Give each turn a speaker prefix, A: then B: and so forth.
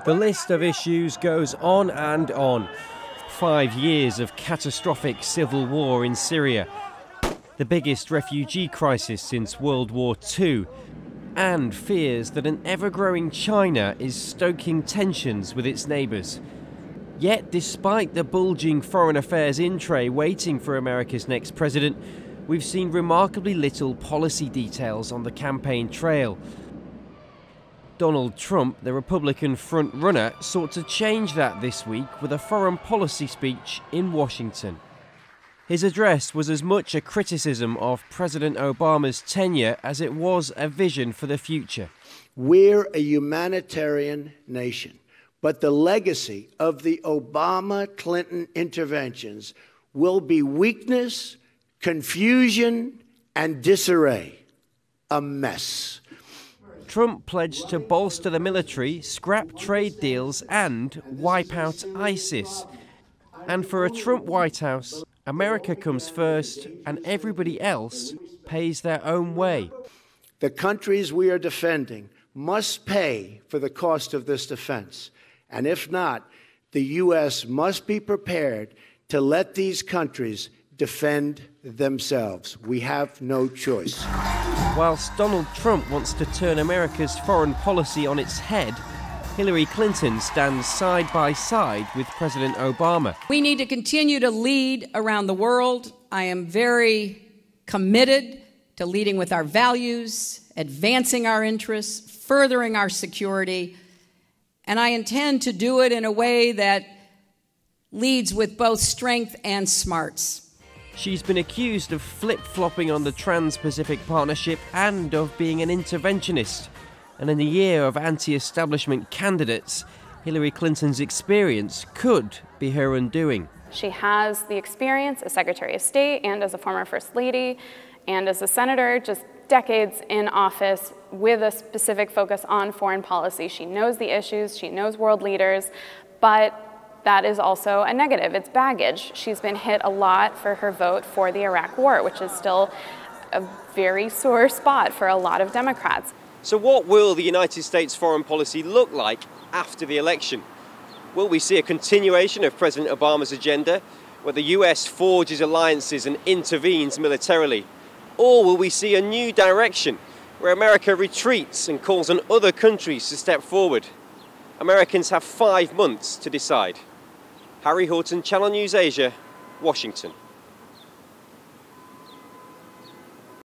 A: The list of issues goes on and on. 5 years of catastrophic civil war in Syria, the biggest refugee crisis since World War II, and fears that an ever-growing China is stoking tensions with its neighbours. Yet, despite the bulging foreign affairs in tray waiting for America's next president, we've seen remarkably little policy details on the campaign trail. Donald Trump, the Republican front-runner, sought to change that this week with a foreign policy speech in Washington. His address was as much a criticism of President Obama's tenure as it was a vision for the future.
B: We're a humanitarian nation, but the legacy of the Obama-Clinton interventions will be weakness, confusion, and disarray. A mess.
A: Trump pledged to bolster the military, scrap trade deals, and wipe out ISIS. And for a Trump White House, America comes first and everybody else pays their own way.
B: The countries we are defending must pay for the cost of this defense. And if not, the U.S. must be prepared to let these countries defend themselves. We have no choice.
A: Whilst Donald Trump wants to turn America's foreign policy on its head, Hillary Clinton stands side by side with President Obama.
C: We need to continue to lead around the world. I am very committed to leading with our values, advancing our interests, furthering our security, and I intend to do it in a way that leads with both strength and smarts.
A: She's been accused of flip-flopping on the Trans-Pacific Partnership and of being an interventionist. And in the year of anti-establishment candidates, Hillary Clinton's experience could be her undoing.
D: She has the experience as Secretary of State and as a former First Lady and as a senator, just decades in office with a specific focus on foreign policy. She knows the issues, she knows world leaders, but that is also a negative. It's baggage. She's been hit a lot for her vote for the Iraq War, which is still a very sore spot for a lot of Democrats.
A: So what will the United States foreign policy look like after the election? Will we see a continuation of President Obama's agenda, where the US forges alliances and intervenes militarily? Or will we see a new direction, where America retreats and calls on other countries to step forward? Americans have 5 months to decide. Harry Horton, Channel News Asia, Washington.